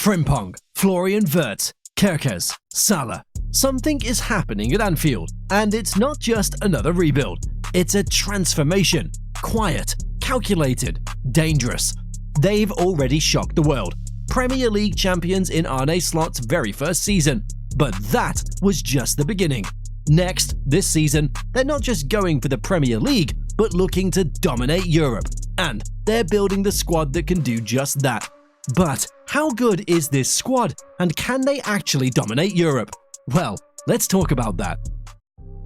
Frimpong, Florian Wirtz, Kerkez, Salah. Something is happening at Anfield, and it's not just another rebuild. It's a transformation. Quiet, calculated, dangerous. They've already shocked the world. Premier League champions in Arne Slot's very first season. But that was just the beginning. Next, this season, they're not just going for the Premier League, but looking to dominate Europe. And they're building the squad that can do just that. But how good is this squad, and can they actually dominate Europe? Well, let's talk about that.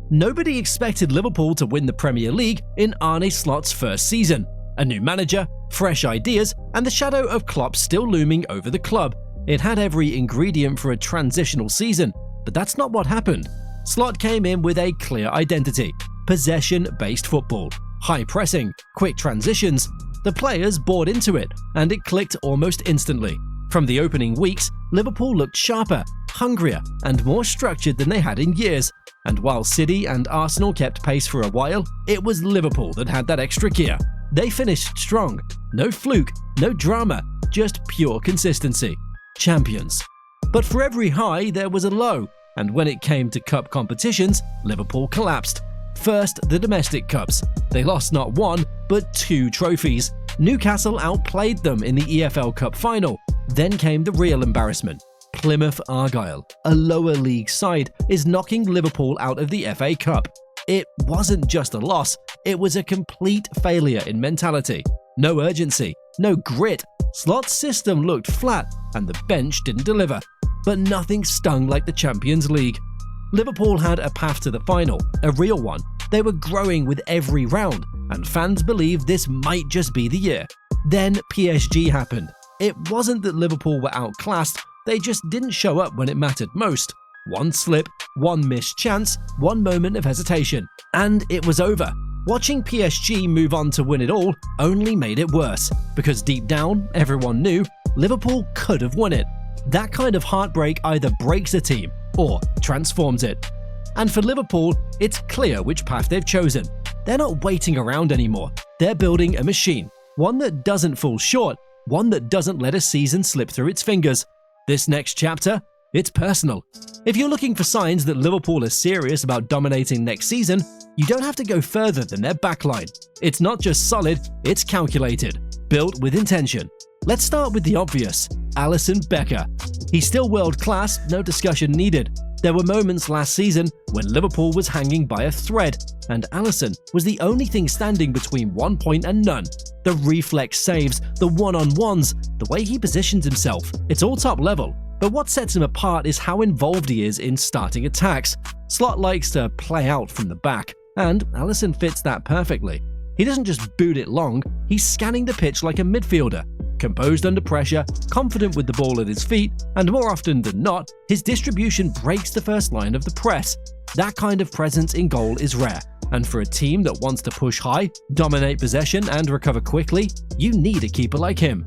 Nobody expected Liverpool to win the Premier League in Arne Slot's first season. A new manager, fresh ideas, and the shadow of Klopp still looming over the club. It had every ingredient for a transitional season, but that's not what happened. Slot came in with a clear identity: possession-based football, high pressing, quick transitions. The players bought into it, and it clicked almost instantly. From the opening weeks, Liverpool looked sharper, hungrier, and more structured than they had in years. And while City and Arsenal kept pace for a while, it was Liverpool that had that extra gear. They finished strong. No fluke, no drama, just pure consistency. Champions. But for every high, there was a low, and when it came to cup competitions, Liverpool collapsed. First, the domestic cups. They lost not one, but 2 trophies. Newcastle outplayed them in the EFL Cup final. Then came the real embarrassment. Plymouth Argyle, a lower league side, is knocking Liverpool out of the FA Cup. It wasn't just a loss, it was a complete failure in mentality. No urgency, no grit. Slot's system looked flat, and the bench didn't deliver. But nothing stung like the Champions League. Liverpool had a path to the final, a real one. They were growing with every round, and fans believed this might just be the year. Then PSG happened. It wasn't that Liverpool were outclassed, they just didn't show up when it mattered most. One slip, one missed chance, one moment of hesitation, and it was over. Watching PSG move on to win it all only made it worse, because deep down, everyone knew Liverpool could have won it. That kind of heartbreak either breaks a team or transforms it. And for Liverpool, it's clear which path they've chosen. They're not waiting around anymore. They're building a machine, one that doesn't fall short, one that doesn't let a season slip through its fingers. This next chapter, it's personal. If you're looking for signs that Liverpool is serious about dominating next season, you don't have to go further than their backline. It's not just solid, it's calculated, built with intention. Let's start with the obvious: Alisson Becker. He's still world class, no discussion needed. There were moments last season when Liverpool was hanging by a thread, and Alisson was the only thing standing between 1 point and none. The reflex saves, the one-on-ones, the way he positions himself, it's all top level. But what sets him apart is how involved he is in starting attacks. Slot likes to play out from the back, and Alisson fits that perfectly. He doesn't just boot it long, he's scanning the pitch like a midfielder. Composed under pressure, confident with the ball at his feet, and more often than not, his distribution breaks the first line of the press. That kind of presence in goal is rare, and for a team that wants to push high, dominate possession, and recover quickly, you need a keeper like him.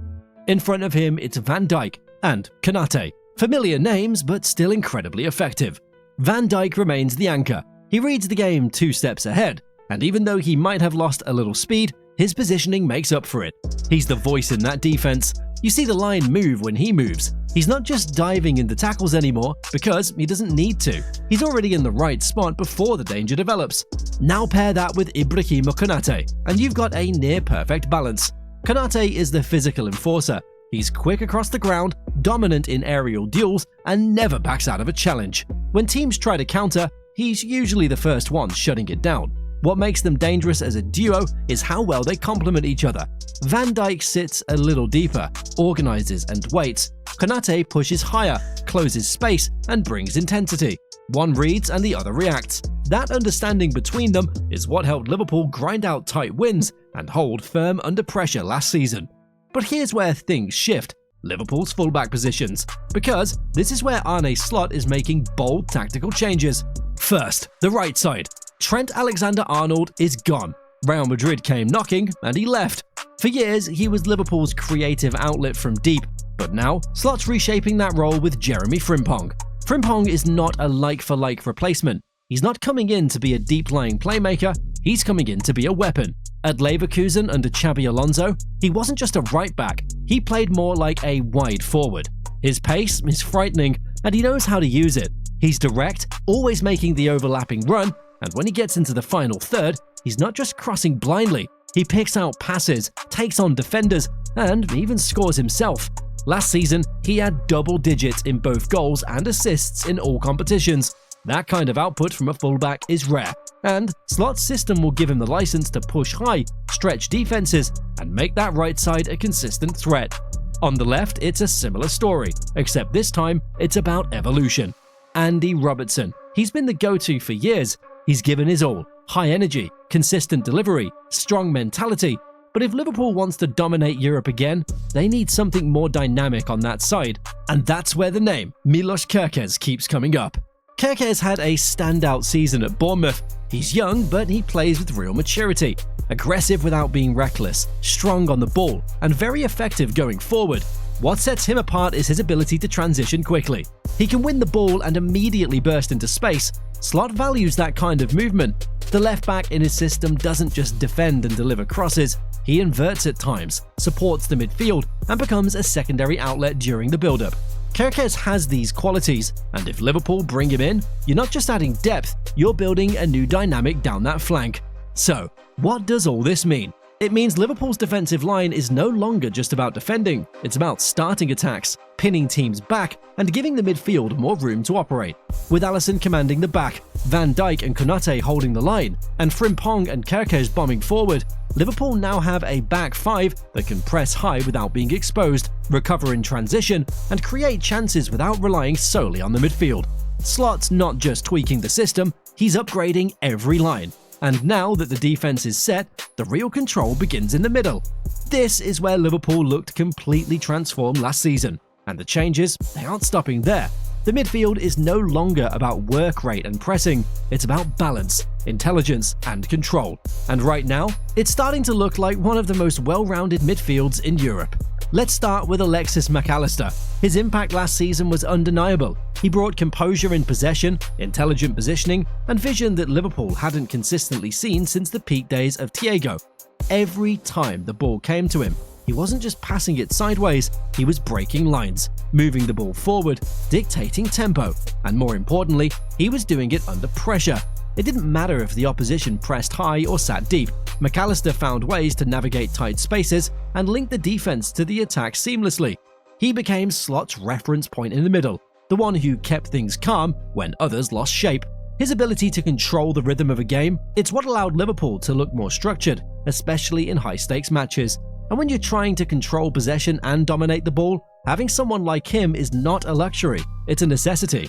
In front of him, it's Van Dijk and Konate. Familiar names, but still incredibly effective. Van Dijk remains the anchor. He reads the game 2 steps ahead, and even though he might have lost a little speed, his positioning makes up for it. He's the voice in that defense. You see the line move when he moves. He's not just diving into tackles anymore because he doesn't need to. He's already in the right spot before the danger develops. Now pair that with Ibrahima Konate, and you've got a near-perfect balance. Konate is the physical enforcer. He's quick across the ground, dominant in aerial duels, and never backs out of a challenge. When teams try to counter, he's usually the first one shutting it down. What makes them dangerous as a duo is how well they complement each other. Van Dijk sits a little deeper, organizes and waits. Konate pushes higher, closes space, and brings intensity. One reads and the other reacts. That understanding between them is what helped Liverpool grind out tight wins and hold firm under pressure last season. But here's where things shift: Liverpool's fullback positions, because this is where Arne Slot is making bold tactical changes. First, the right side. Trent Alexander-Arnold is gone. Real Madrid came knocking, and he left. For years, he was Liverpool's creative outlet from deep, but now Slot's reshaping that role with Jeremy Frimpong. Frimpong is not a like-for-like replacement. He's not coming in to be a deep-lying playmaker, he's coming in to be a weapon. At Leverkusen under Xabi Alonso, he wasn't just a right-back, he played more like a wide forward. His pace is frightening, and he knows how to use it. He's direct, always making the overlapping run, and when he gets into the final third, he's not just crossing blindly. He picks out passes, takes on defenders, and even scores himself. Last season, he had double digits in both goals and assists in all competitions. That kind of output from a fullback is rare, and Slot's system will give him the license to push high, stretch defenses, and make that right side a consistent threat. On the left, it's a similar story, except this time, it's about evolution. Andy Robertson. He's been the go-to for years. He's given his all. High energy, consistent delivery, strong mentality. But if Liverpool wants to dominate Europe again, they need something more dynamic on that side. And that's where the name Milos Kerkez keeps coming up. Kerkez had a standout season at Bournemouth. He's young, but he plays with real maturity. Aggressive without being reckless, strong on the ball, and very effective going forward. What sets him apart is his ability to transition quickly. He can win the ball and immediately burst into space. Slot values that kind of movement. The left back in his system doesn't just defend and deliver crosses, he inverts at times, supports the midfield, and becomes a secondary outlet during the build-up. Kerkez has these qualities, and if Liverpool bring him in, you're not just adding depth, you're building a new dynamic down that flank. So, what does all this mean? It means Liverpool's defensive line is no longer just about defending, it's about starting attacks, pinning teams back, and giving the midfield more room to operate. With Alisson commanding the back, Van Dijk and Konate holding the line, and Frimpong and Kerkez bombing forward, Liverpool now have a back five that can press high without being exposed, recover in transition, and create chances without relying solely on the midfield. Slot's not just tweaking the system, he's upgrading every line. And now that the defense is set, the real control begins in the middle. This is where Liverpool looked completely transformed last season, and the changes, they aren't stopping there. The midfield is no longer about work rate and pressing, it's about balance, intelligence, and control. And right now, it's starting to look like one of the most well-rounded midfields in Europe. Let's start with Alexis Mac Allister. His impact last season was undeniable. He brought composure in possession, intelligent positioning, and vision that Liverpool hadn't consistently seen since the peak days of Thiago. Every time the ball came to him, he wasn't just passing it sideways, he was breaking lines, moving the ball forward, dictating tempo, and more importantly, he was doing it under pressure. It didn't matter if the opposition pressed high or sat deep. Mac Allister found ways to navigate tight spaces and link the defense to the attack seamlessly. He became Slot's reference point in the middle, the one who kept things calm when others lost shape. His ability to control the rhythm of a game, it's what allowed Liverpool to look more structured, especially in high-stakes matches. And when you're trying to control possession and dominate the ball, having someone like him is not a luxury, it's a necessity.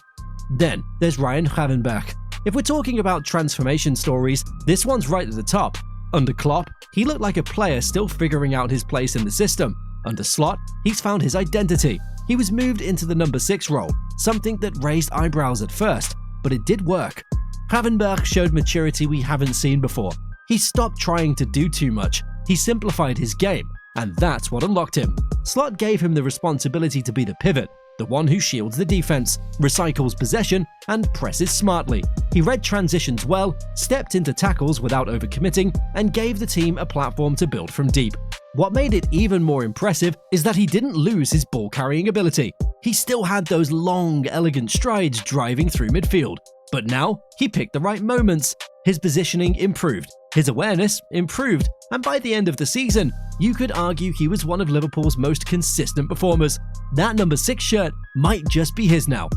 Then there's Ryan Gravenberch. If we're talking about transformation stories, this one's right at the top. Under Klopp, he looked like a player still figuring out his place in the system. Under Slot, he's found his identity. He was moved into the number 6 role, something that raised eyebrows at first, but it did work. Gravenberch showed maturity we haven't seen before. He stopped trying to do too much. He simplified his game, and that's what unlocked him. Slot gave him the responsibility to be the pivot, the one who shields the defense, recycles possession, and presses smartly. He read transitions well, stepped into tackles without overcommitting, and gave the team a platform to build from deep. What made it even more impressive is that he didn't lose his ball-carrying ability. He still had those long, elegant strides driving through midfield. But now, he picked the right moments. His positioning improved, his awareness improved, and by the end of the season, you could argue he was one of Liverpool's most consistent performers. That number 6 shirt might just be his now.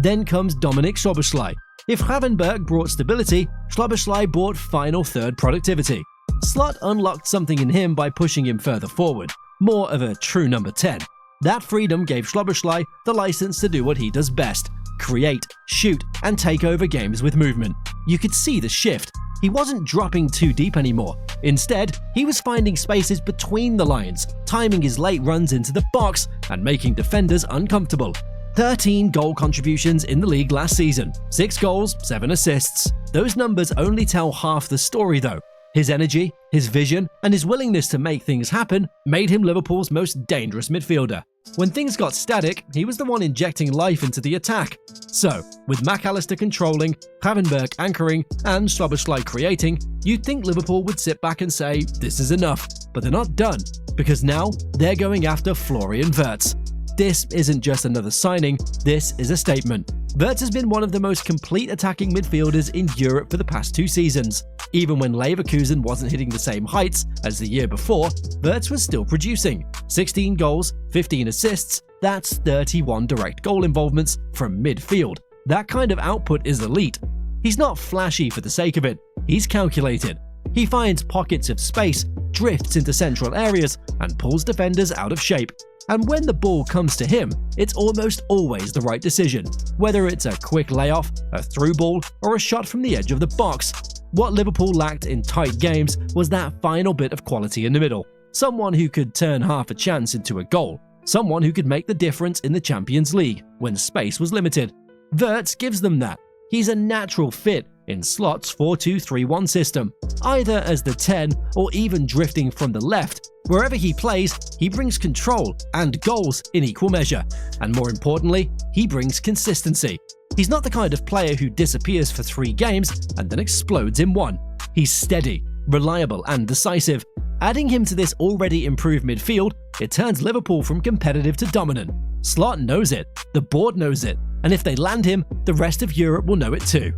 Then comes Dominik Szoboszlai. If Gravenberch brought stability, Szoboszlai brought final third productivity. Slot unlocked something in him by pushing him further forward, more of a true number 10. That freedom gave Szoboszlai the license to do what he does best: create, shoot, and take over games with movement. You could see the shift. He wasn't dropping too deep anymore. Instead, he was finding spaces between the lines, timing his late runs into the box, and making defenders uncomfortable. 13 goal contributions in the league last season, 6 goals, 7 assists. Those numbers only tell half the story though. His energy, his vision, and his willingness to make things happen made him Liverpool's most dangerous midfielder. When things got static, he was the one injecting life into the attack. So, with Mac Allister controlling, Gravenberch anchoring, and Szoboszlai creating, you'd think Liverpool would sit back and say, this is enough. But they're not done, because now they're going after Florian Wirtz. This isn't just another signing, this is a statement. Wirtz has been one of the most complete attacking midfielders in Europe for the past 2 seasons. Even when Leverkusen wasn't hitting the same heights as the year before, Wirtz was still producing. 16 goals, 15 assists, that's 31 direct goal involvements from midfield. That kind of output is elite. He's not flashy for the sake of it, he's calculated. He finds pockets of space, drifts into central areas, and pulls defenders out of shape. And when the ball comes to him, it's almost always the right decision, whether it's a quick layoff, a through ball, or a shot from the edge of the box. What Liverpool lacked in tight games was that final bit of quality in the middle. Someone who could turn half a chance into a goal. Someone who could make the difference in the Champions League when space was limited. Wirtz gives them that. He's a natural fit in Slot's 4-2-3-1 system, either as the 10 or even drifting from the left. Wherever he plays, he brings control and goals in equal measure. And more importantly, he brings consistency. He's not the kind of player who disappears for 3 games and then explodes in 1. He's steady, reliable and decisive. Adding him to this already improved midfield, it turns Liverpool from competitive to dominant. Slot knows it, the board knows it, and if they land him, the rest of Europe will know it too.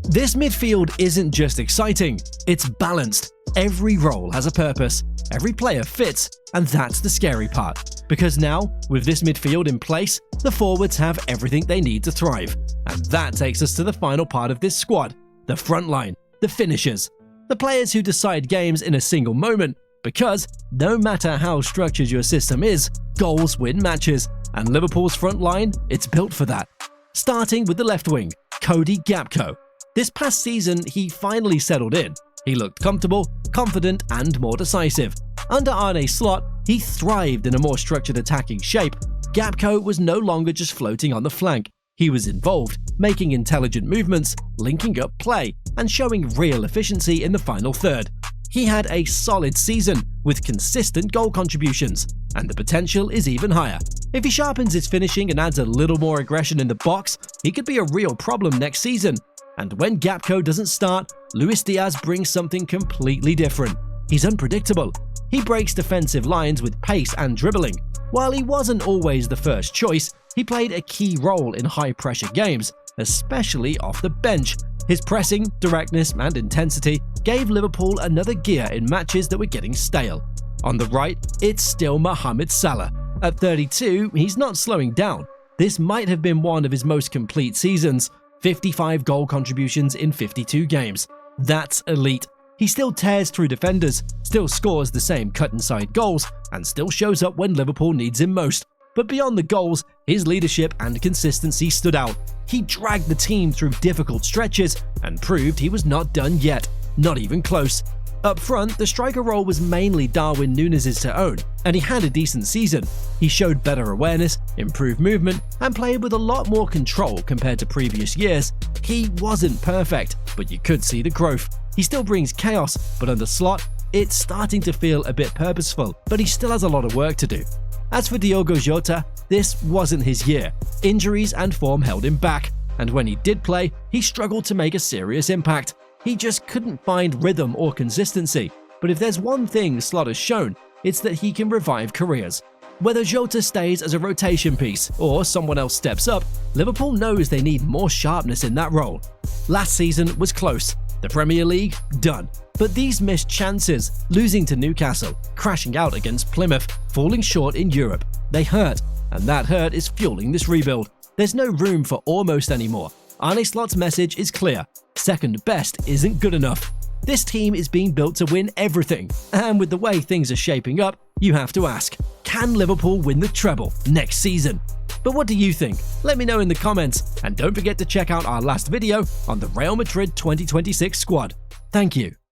This midfield isn't just exciting, it's balanced. Every role has a purpose, every player fits, and that's the scary part. Because now, with this midfield in place, the forwards have everything they need to thrive. And that takes us to the final part of this squad, the front line, the finishers. The players who decide games in a single moment, because no matter how structured your system is, goals win matches, and Liverpool's front line, it's built for that. Starting with the left wing, Cody Gakpo. This past season, he finally settled in. He looked comfortable, confident, and more decisive. Under Arne Slot, he thrived in a more structured attacking shape. Gakpo was no longer just floating on the flank. He was involved, making intelligent movements, linking up play, and showing real efficiency in the final third. He had a solid season with consistent goal contributions, and the potential is even higher. If he sharpens his finishing and adds a little more aggression in the box, he could be a real problem next season. And when Gakpo doesn't start, Luis Diaz brings something completely different. He's unpredictable. He breaks defensive lines with pace and dribbling. While he wasn't always the first choice, he played a key role in high-pressure games, especially off the bench. His pressing, directness, and intensity gave Liverpool another gear in matches that were getting stale. On the right, it's still Mohamed Salah. At 32, he's not slowing down. This might have been one of his most complete seasons. 55 goal contributions in 52 games. That's elite. He still tears through defenders, still scores the same cut-inside goals, and still shows up when Liverpool needs him most. But beyond the goals, his leadership and consistency stood out. He dragged the team through difficult stretches and proved he was not done yet, not even close. Up front, the striker role was mainly Darwin Núñez's to own, and he had a decent season. He showed better awareness, improved movement, and played with a lot more control compared to previous years. He wasn't perfect, but you could see the growth. He still brings chaos, but under Slot, it's starting to feel a bit purposeful, but he still has a lot of work to do. As for Diogo Jota, this wasn't his year. Injuries and form held him back, and when he did play, he struggled to make a serious impact. He just couldn't find rhythm or consistency. But if there's one thing Slot has shown, it's that he can revive careers. Whether Jota stays as a rotation piece or someone else steps up, Liverpool knows they need more sharpness in that role. Last season was close. The Premier League, done. But these missed chances, losing to Newcastle, crashing out against Plymouth, falling short in Europe, they hurt. And that hurt is fueling this rebuild. There's no room for almost anymore. Arne Slot's message is clear. Second best isn't good enough. This team is being built to win everything, and with the way things are shaping up, you have to ask, can Liverpool win the treble next season? But what do you think? Let me know in the comments, and don't forget to check out our last video on the Real Madrid 2026 squad. Thank you.